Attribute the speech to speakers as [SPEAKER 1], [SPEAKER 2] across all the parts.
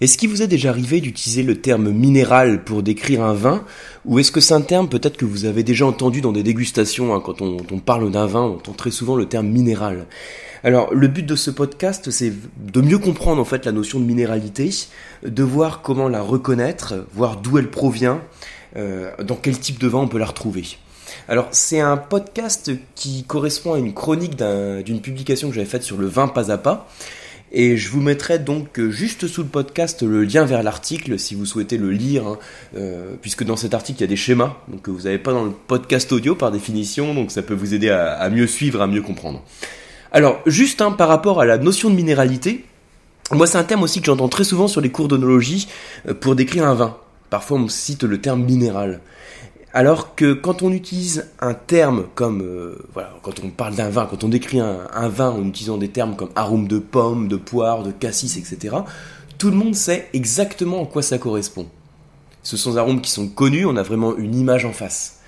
[SPEAKER 1] Est-ce qu'il vous est déjà arrivé d'utiliser le terme minéral pour décrire un vin, ou est-ce que c'est un terme peut-être que vous avez déjà entendu dans des dégustations, quand on parle d'un vin, on entend très souvent le terme minéral. Alors le but de ce podcast, c'est de mieux comprendre en fait la notion de minéralité, de voir comment la reconnaître, voir d'où elle provient, dans quel type de vin on peut la retrouver. Alors c'est un podcast qui correspond à une chronique d'une publication que j'avais faite sur le vin pas à pas. Et je vous mettrai donc juste sous le podcast le lien vers l'article si vous souhaitez le lire, puisque dans cet article il y a des schémas donc que vous n'avez pas dans le podcast audio par définition, donc ça peut vous aider à mieux suivre, à mieux comprendre. Alors juste par rapport à la notion de minéralité, moi c'est un terme aussi que j'entends très souvent sur les cours d'œnologie pour décrire un vin. Parfois on cite le terme minéral. Alors que quand on utilise un terme comme, quand on parle d'un vin, quand on décrit un vin en utilisant des termes comme arôme de pomme, de poire, de cassis, etc., tout le monde sait exactement à quoi ça correspond. Ce sont des arômes qui sont connus, on a vraiment une image en face.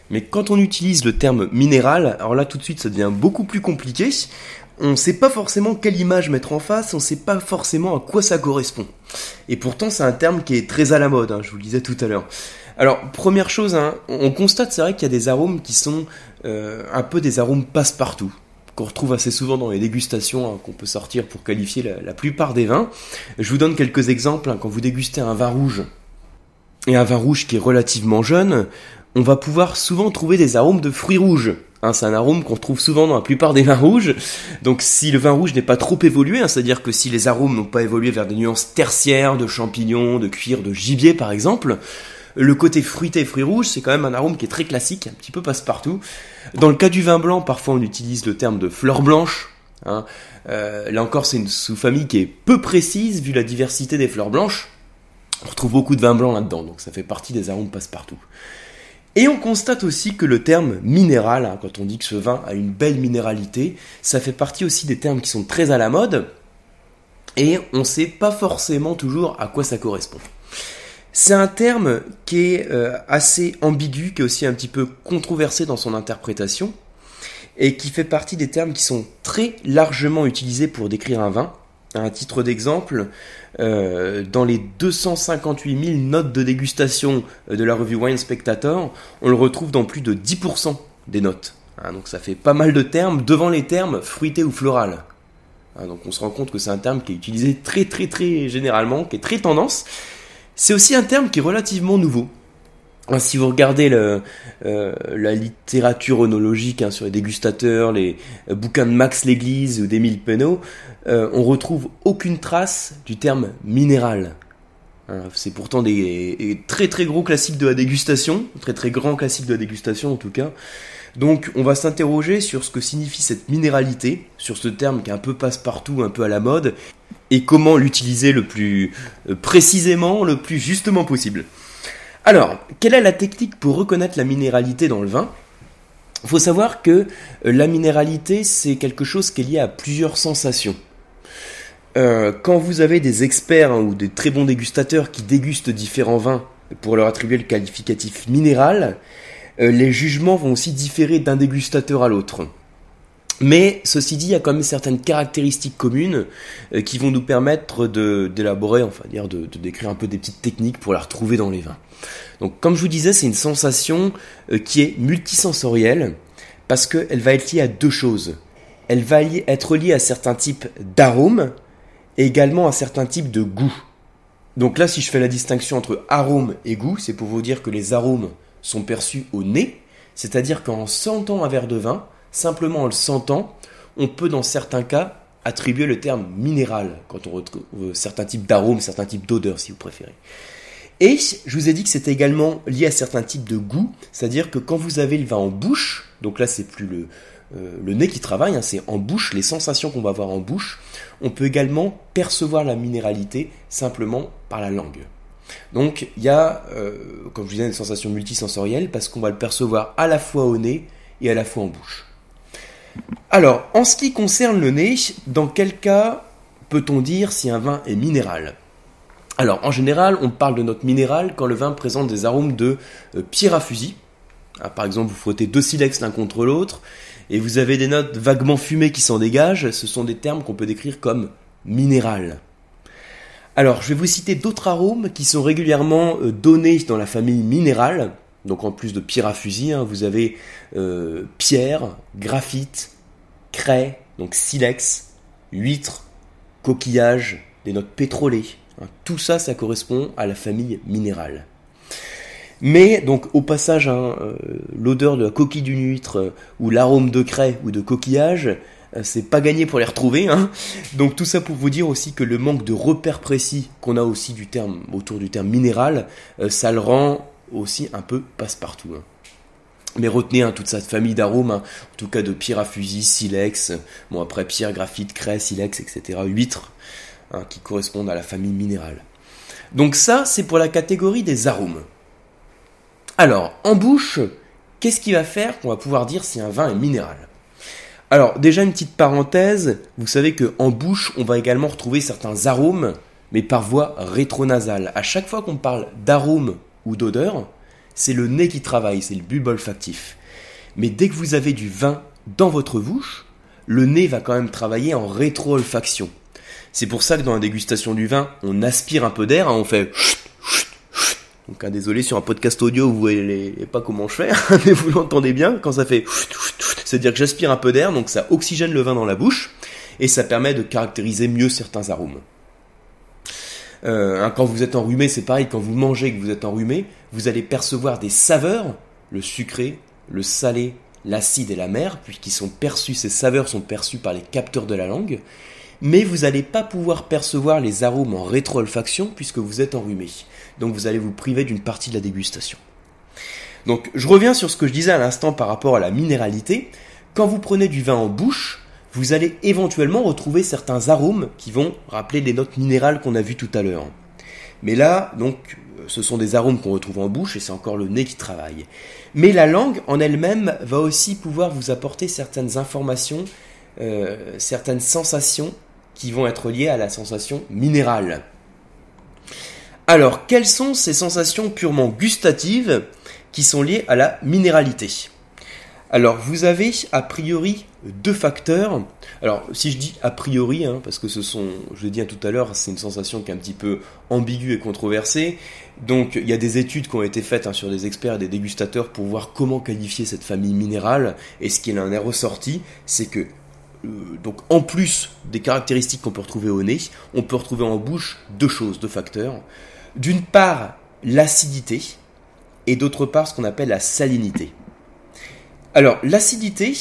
[SPEAKER 1] Mais quand on utilise le terme minéral, alors là tout de suite ça devient beaucoup plus compliqué. On ne sait pas forcément quelle image mettre en face, on ne sait pas forcément à quoi ça correspond. Et pourtant c'est un terme qui est très à la mode, je vous le disais tout à l'heure. Alors, première chose, on constate, c'est vrai qu'il y a des arômes qui sont un peu des arômes passe-partout, qu'on retrouve assez souvent dans les dégustations qu'on peut sortir pour qualifier la plupart des vins. Je vous donne quelques exemples. Quand vous dégustez un vin rouge, et un vin rouge qui est relativement jeune, on va pouvoir souvent trouver des arômes de fruits rouges. C'est un arôme qu'on retrouve souvent dans la plupart des vins rouges. Donc si le vin rouge n'est pas trop évolué, c'est-à-dire que si les arômes n'ont pas évolué vers des nuances tertiaires, de champignons, de cuir, de gibier par exemple, le côté fruité et fruits rouges, c'est quand même un arôme qui est très classique, un petit peu passe-partout. Dans le cas du vin blanc, parfois on utilise le terme de fleur blanche. Là encore, c'est une sous-famille qui est peu précise vu la diversité des fleurs blanches. On retrouve beaucoup de vin blanc là-dedans, donc ça fait partie des arômes passe-partout. Et on constate aussi que le terme minéral, quand on dit que ce vin a une belle minéralité, ça fait partie aussi des termes qui sont très à la mode, et on ne sait pas forcément toujours à quoi ça correspond. C'est un terme qui est assez ambigu, qui est aussi un petit peu controversé dans son interprétation, et qui fait partie des termes qui sont très largement utilisés pour décrire un vin. À un titre d'exemple, dans les 258 000 notes de dégustation de la revue Wine Spectator, on le retrouve dans plus de 10% des notes. Donc ça fait pas mal de termes devant les termes fruité ou floral. Donc on se rend compte que c'est un terme qui est utilisé très très très généralement, qui est très tendance. C'est aussi un terme qui est relativement nouveau. Si vous regardez la littérature œnologique sur les dégustateurs, les bouquins de Max Léglise ou d'Émile Penneau, on retrouve aucune trace du terme minéral. C'est pourtant des très très gros classiques de la dégustation, très très grands classiques de la dégustation en tout cas. Donc on va s'interroger sur ce que signifie cette minéralité, sur ce terme qui est un peu passe-partout, un peu à la mode, et comment l'utiliser le plus précisément, le plus justement possible. Alors, quelle est la technique pour reconnaître la minéralité dans le vin ? Il faut savoir que la minéralité, c'est quelque chose qui est lié à plusieurs sensations. Quand vous avez des experts ou des très bons dégustateurs qui dégustent différents vins pour leur attribuer le qualificatif minéral, les jugements vont aussi différer d'un dégustateur à l'autre. Mais ceci dit, il y a quand même certaines caractéristiques communes qui vont nous permettre d'élaborer, de décrire un peu des petites techniques pour la retrouver dans les vins. Donc comme je vous disais, c'est une sensation qui est multisensorielle parce qu'elle va être liée à deux choses. Elle va être liée à certains types d'arômes et également à certains types de goûts. Donc là, si je fais la distinction entre arôme et goût, c'est pour vous dire que les arômes sont perçus au nez, c'est-à-dire qu'en sentant un verre de vin, simplement en le sentant, on peut dans certains cas attribuer le terme minéral quand on retrouve certains types d'arômes, certains types d'odeurs si vous préférez. Et je vous ai dit que c'était également lié à certains types de goûts, c'est-à-dire que quand vous avez le vin en bouche, donc là c'est plus le nez qui travaille, c'est en bouche, les sensations qu'on va avoir en bouche, on peut également percevoir la minéralité simplement par la langue. Donc il y a, comme je vous disais, une sensation multisensorielle parce qu'on va le percevoir à la fois au nez et à la fois en bouche. Alors, en ce qui concerne le nez, dans quel cas peut-on dire si un vin est minéral ? Alors, en général, on parle de note minérale quand le vin présente des arômes de pierre à fusil. Par exemple, vous frottez deux silex l'un contre l'autre et vous avez des notes vaguement fumées qui s'en dégagent. Ce sont des termes qu'on peut décrire comme minéral. Alors, je vais vous citer d'autres arômes qui sont régulièrement donnés dans la famille minérale. Donc en plus de pierre à fusil, vous avez pierre, graphite, craie, donc silex, huître, coquillage, des notes pétrolées. Tout ça, ça correspond à la famille minérale. Mais donc au passage, l'odeur de la coquille d'une huître ou l'arôme de craie ou de coquillage, c'est pas gagné pour les retrouver. Donc tout ça pour vous dire aussi que le manque de repères précis qu'on a aussi autour du terme minéral, ça le rend aussi un peu passe-partout. Mais retenez toute cette famille d'arômes, en tout cas de pierre à fusil, silex, après pierre, graphite, craie, silex, etc., huître, qui correspondent à la famille minérale. Donc ça, c'est pour la catégorie des arômes. Alors, en bouche, qu'est-ce qui va faire qu'on va pouvoir dire si un vin est minéral ? Alors, déjà une petite parenthèse, vous savez qu'en bouche, on va également retrouver certains arômes, mais par voie rétronasale. À chaque fois qu'on parle d'arôme ou d'odeur, c'est le nez qui travaille, c'est le bulbe olfactif. Mais dès que vous avez du vin dans votre bouche, le nez va quand même travailler en rétro-olfaction. C'est pour ça que dans la dégustation du vin, on aspire un peu d'air, on fait... Donc désolé, sur un podcast audio, vous voyez pas comment je fais, mais vous l'entendez bien, quand ça fait... C'est-à-dire que j'aspire un peu d'air, donc ça oxygène le vin dans la bouche, et ça permet de caractériser mieux certains arômes. Quand vous êtes enrhumé, c'est pareil, quand vous mangez et que vous êtes enrhumé, vous allez percevoir des saveurs, le sucré, le salé, l'acide et l'amer, puisqu'ils sont perçus, ces saveurs sont perçues par les capteurs de la langue, mais vous n'allez pas pouvoir percevoir les arômes en rétro-olfaction puisque vous êtes enrhumé. Donc vous allez vous priver d'une partie de la dégustation. Donc je reviens sur ce que je disais à l'instant par rapport à la minéralité. Quand vous prenez du vin en bouche, vous allez éventuellement retrouver certains arômes qui vont rappeler les notes minérales qu'on a vues tout à l'heure. Mais là, donc, ce sont des arômes qu'on retrouve en bouche et c'est encore le nez qui travaille. Mais la langue en elle-même va aussi pouvoir vous apporter certaines informations, certaines sensations qui vont être liées à la sensation minérale. Alors, quelles sont ces sensations purement gustatives qui sont liées à la minéralité ? Alors, vous avez a priori deux facteurs. Alors, si je dis a priori, parce que je l'ai dit tout à l'heure, c'est une sensation qui est un petit peu ambiguë et controversée. Donc, il y a des études qui ont été faites sur des experts et des dégustateurs pour voir comment qualifier cette famille minérale. Et ce qu'il en est ressorti, c'est que, donc, en plus des caractéristiques qu'on peut retrouver au nez, on peut retrouver en bouche deux facteurs. D'une part, l'acidité, et d'autre part, ce qu'on appelle la salinité. Alors, l'acidité,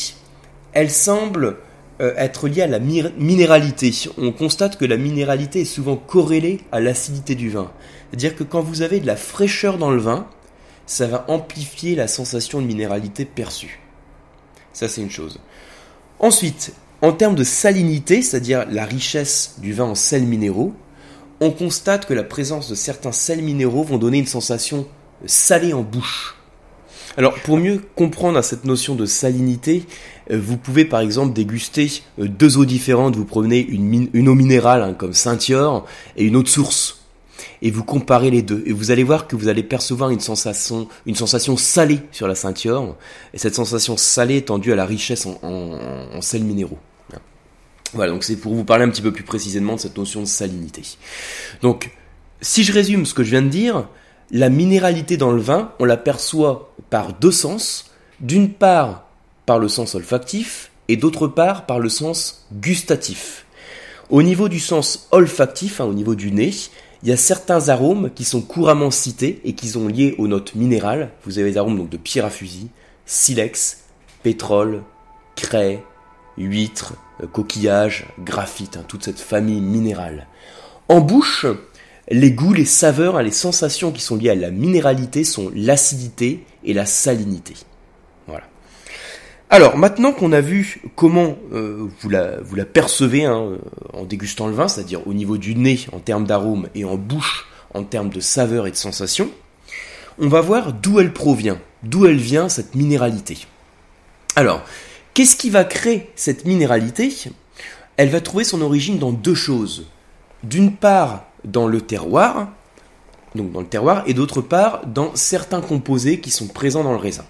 [SPEAKER 1] elle semble être liée à la minéralité. On constate que la minéralité est souvent corrélée à l'acidité du vin. C'est-à-dire que quand vous avez de la fraîcheur dans le vin, ça va amplifier la sensation de minéralité perçue. Ça, c'est une chose. Ensuite, en termes de salinité, c'est-à-dire la richesse du vin en sels minéraux, on constate que la présence de certains sels minéraux vont donner une sensation salée en bouche. Alors, pour mieux comprendre cette notion de salinité, vous pouvez par exemple déguster deux eaux différentes. Vous prenez une eau minérale comme Saint-Yor et une eau de source. Et vous comparez les deux. Et vous allez voir que vous allez percevoir une sensation salée sur la Saint-Yor. Et cette sensation salée étant due à la richesse en sels minéraux. Voilà, donc c'est pour vous parler un petit peu plus précisément de cette notion de salinité. Donc, si je résume ce que je viens de dire, la minéralité dans le vin, on la perçoit par deux sens. D'une part, par le sens olfactif, et d'autre part, par le sens gustatif. Au niveau du sens olfactif, au niveau du nez, il y a certains arômes qui sont couramment cités et qui sont liés aux notes minérales. Vous avez des arômes donc de pierre à fusil, silex, pétrole, craie, huître, coquillage, graphite, toute cette famille minérale. En bouche, les goûts, les saveurs, les sensations qui sont liées à la minéralité sont l'acidité et la salinité. Voilà. Alors, maintenant qu'on a vu comment vous la percevez en dégustant le vin, c'est-à-dire au niveau du nez en termes d'arôme et en bouche en termes de saveurs et de sensations, on va voir d'où elle provient, d'où elle vient cette minéralité. Alors, qu'est-ce qui va créer cette minéralité ? Elle va trouver son origine dans deux choses. D'une part, dans le terroir, et d'autre part, dans certains composés qui sont présents dans le raisin.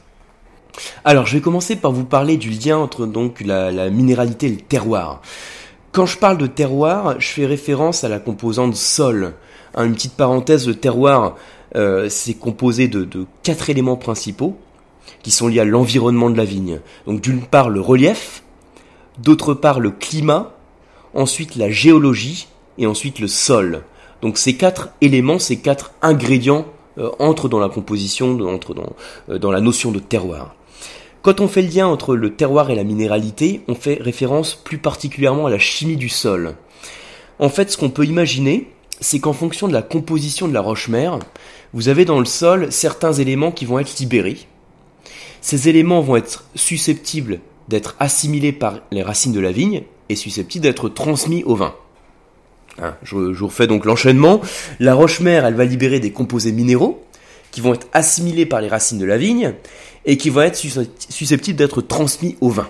[SPEAKER 1] Alors, je vais commencer par vous parler du lien entre donc la minéralité et le terroir. Quand je parle de terroir, je fais référence à la composante sol. Une petite parenthèse, le terroir, c'est composé de 4 éléments principaux qui sont liés à l'environnement de la vigne. Donc d'une part le relief, d'autre part le climat, ensuite la géologie et ensuite le sol. Donc ces 4 éléments, ces 4 ingrédients entrent dans la composition, entrent dans la notion de terroir. Quand on fait le lien entre le terroir et la minéralité, on fait référence plus particulièrement à la chimie du sol. En fait, ce qu'on peut imaginer, c'est qu'en fonction de la composition de la roche-mère, vous avez dans le sol certains éléments qui vont être libérés. Ces éléments vont être susceptibles d'être assimilés par les racines de la vigne et susceptibles d'être transmis au vin. Je vous refais donc l'enchaînement. La roche-mère, elle va libérer des composés minéraux qui vont être assimilés par les racines de la vigne et qui vont être susceptibles d'être transmis au vin.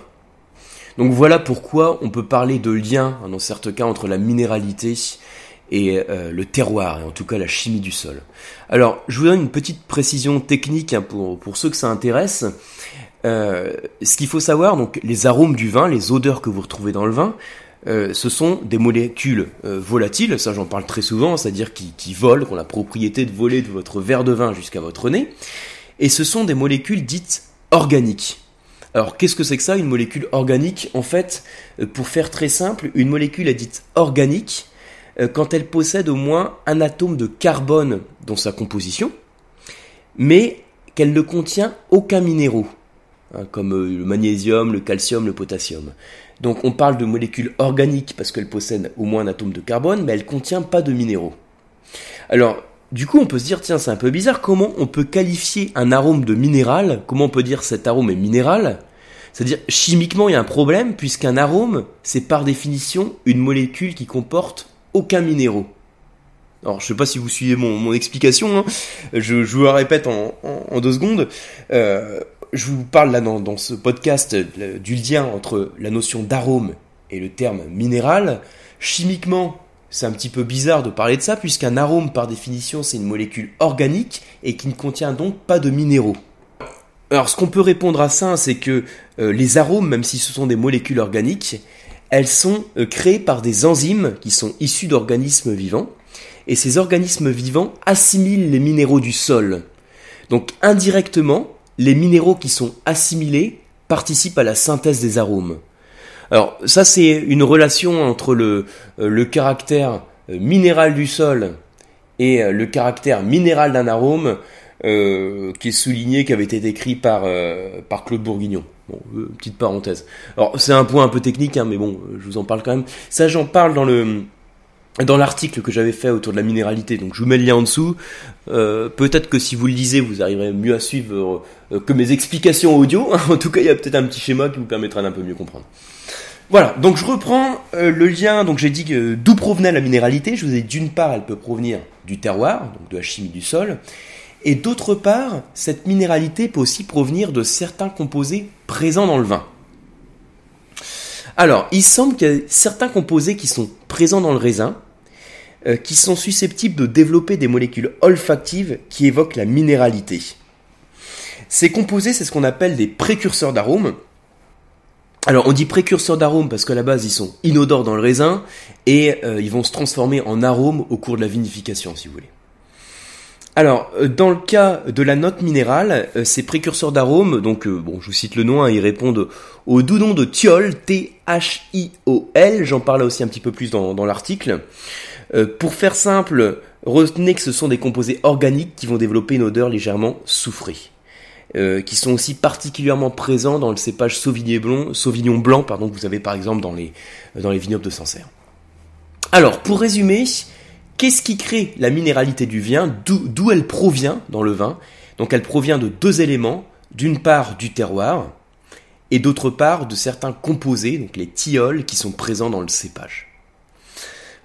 [SPEAKER 1] Donc voilà pourquoi on peut parler de lien, dans certains cas, entre la minéralité et le terroir, et en tout cas la chimie du sol. Alors, je vous donne une petite précision technique pour ceux que ça intéresse. Ce qu'il faut savoir, donc les arômes du vin, les odeurs que vous retrouvez dans le vin, ce sont des molécules volatiles, ça j'en parle très souvent, c'est-à-dire qui volent, qui ont la propriété de voler de votre verre de vin jusqu'à votre nez, et ce sont des molécules dites organiques. Alors qu'est-ce que c'est que ça, une molécule organique? En fait, pour faire très simple, une molécule est dite organique quand elle possède au moins un atome de carbone dans sa composition, mais qu'elle ne contient aucun minéraux, comme le magnésium, le calcium, le potassium. Donc on parle de molécules organiques parce qu'elles possèdent au moins un atome de carbone, mais elles ne contiennent pas de minéraux. Alors, du coup, on peut se dire, tiens, c'est un peu bizarre, comment on peut qualifier un arôme de minéral? Comment on peut dire cet arôme est minéral? C'est-à-dire, chimiquement, il y a un problème, puisqu'un arôme, c'est par définition une molécule qui comporte aucun minéraux. Alors, je sais pas si vous suivez mon explication, je vous la répète en 2 secondes. Je vous parle là dans ce podcast du lien entre la notion d'arôme et le terme minéral. Chimiquement, c'est un petit peu bizarre de parler de ça, puisqu'un arôme, par définition, c'est une molécule organique et qui ne contient donc pas de minéraux. Alors, ce qu'on peut répondre à ça, c'est que les arômes, même si ce sont des molécules organiques, elles sont créées par des enzymes qui sont issues d'organismes vivants. Et ces organismes vivants assimilent les minéraux du sol. Donc, indirectement, les minéraux qui sont assimilés participent à la synthèse des arômes. Alors ça c'est une relation entre le caractère minéral du sol et le caractère minéral d'un arôme qui est souligné, qui avait été écrit par Claude Bourguignon. Bon, petite parenthèse. Alors c'est un point un peu technique, mais bon, je vous en parle quand même. Ça j'en parle dans l'article que j'avais fait autour de la minéralité, donc je vous mets le lien en dessous. Peut-être que si vous le lisez, vous arriverez mieux à suivre que mes explications audio. En tout cas, il y a peut-être un petit schéma qui vous permettra d'un peu mieux comprendre. Voilà, donc je reprends le lien. Donc j'ai dit d'où provenait la minéralité. Je vous ai dit d'une part, elle peut provenir du terroir, donc de la chimie du sol. Et d'autre part, cette minéralité peut aussi provenir de certains composés présents dans le vin. Alors, il semble qu'il y a certains composés qui sont présents dans le raisin, qui sont susceptibles de développer des molécules olfactives qui évoquent la minéralité. Ces composés, c'est ce qu'on appelle des précurseurs d'arômes. Alors, on dit précurseurs d'arômes parce qu'à la base, ils sont inodores dans le raisin et ils vont se transformer en arômes au cours de la vinification, si vous voulez. Alors, dans le cas de la note minérale, ces précurseurs d'arômes, donc je vous cite le nom, ils répondent au doux nom de thiol, T-H-I-O-L, j'en parle aussi un petit peu plus dans l'article. Pour faire simple, retenez que ce sont des composés organiques qui vont développer une odeur légèrement soufrée, qui sont aussi particulièrement présents dans le cépage Sauvignon blanc, que vous avez par exemple dans les vignobles de Sancerre. Alors, pour résumer, qu'est-ce qui crée la minéralité du vin? D'où elle provient dans le vin? Donc elle provient de 2 éléments, d'une part du terroir, et d'autre part de certains composés, donc les thiols, qui sont présents dans le cépage.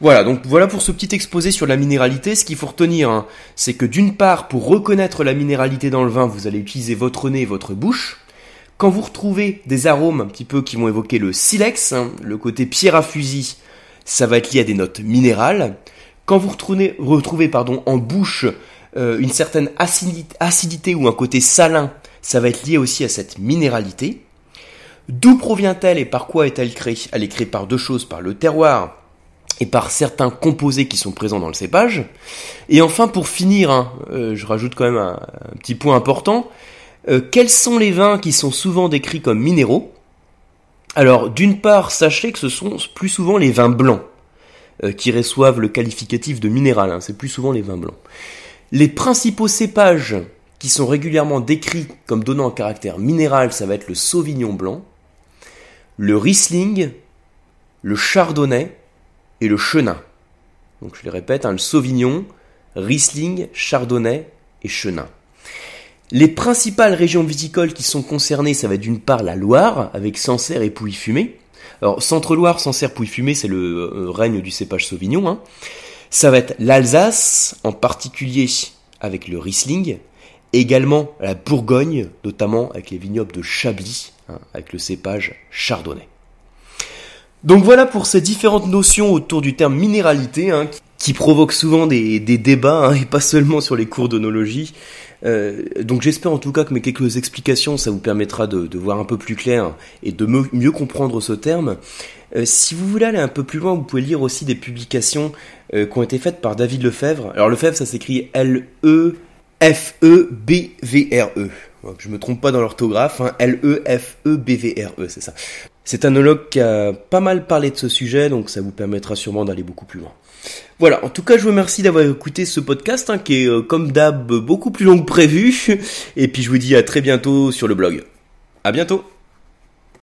[SPEAKER 1] Voilà, donc voilà pour ce petit exposé sur la minéralité. Ce qu'il faut retenir, c'est que d'une part, pour reconnaître la minéralité dans le vin, vous allez utiliser votre nez et votre bouche. Quand vous retrouvez des arômes un petit peu qui vont évoquer le silex, le côté pierre à fusil, ça va être lié à des notes minérales. Quand vous retrouvez en bouche une certaine acidité ou un côté salin, ça va être lié aussi à cette minéralité. D'où provient-elle et par quoi est-elle créée? Elle est créée par deux choses, par le terroir et par certains composés qui sont présents dans le cépage. Et enfin, pour finir, je rajoute quand même un petit point important, quels sont les vins qui sont souvent décrits comme minéraux? Alors, d'une part, sachez que ce sont plus souvent les vins blancs qui reçoivent le qualificatif de minéral, c'est plus souvent les vins blancs. Les principaux cépages qui sont régulièrement décrits comme donnant un caractère minéral, ça va être le Sauvignon blanc, le Riesling, le Chardonnay et le Chenin. Donc je les répète, le Sauvignon, Riesling, Chardonnay et Chenin. Les principales régions viticoles qui sont concernées, ça va être d'une part la Loire, avec Sancerre et Pouilly-Fumé. Alors Centre-Loire, Sancerre, Pouilly-Fumé, c'est le règne du cépage Sauvignon. Ça va être l'Alsace, en particulier avec le Riesling. Également la Bourgogne, notamment avec les vignobles de Chablis, avec le cépage Chardonnay. Donc voilà pour ces différentes notions autour du terme minéralité, qui provoquent souvent des débats, et pas seulement sur les cours d'onologie. Donc j'espère en tout cas que mes quelques explications, ça vous permettra de voir un peu plus clair et de mieux comprendre ce terme. Si vous voulez aller un peu plus loin, vous pouvez lire aussi des publications qui ont été faites par David Lefebvre. Alors Lefebvre, ça s'écrit Lefebvre. Je me trompe pas dans l'orthographe, Lefebvre, c'est ça. C'est un œnologue qui a pas mal parlé de ce sujet, donc ça vous permettra sûrement d'aller beaucoup plus loin. Voilà, en tout cas je vous remercie d'avoir écouté ce podcast, qui est comme d'hab beaucoup plus long que prévu, et puis je vous dis à très bientôt sur le blog. À bientôt.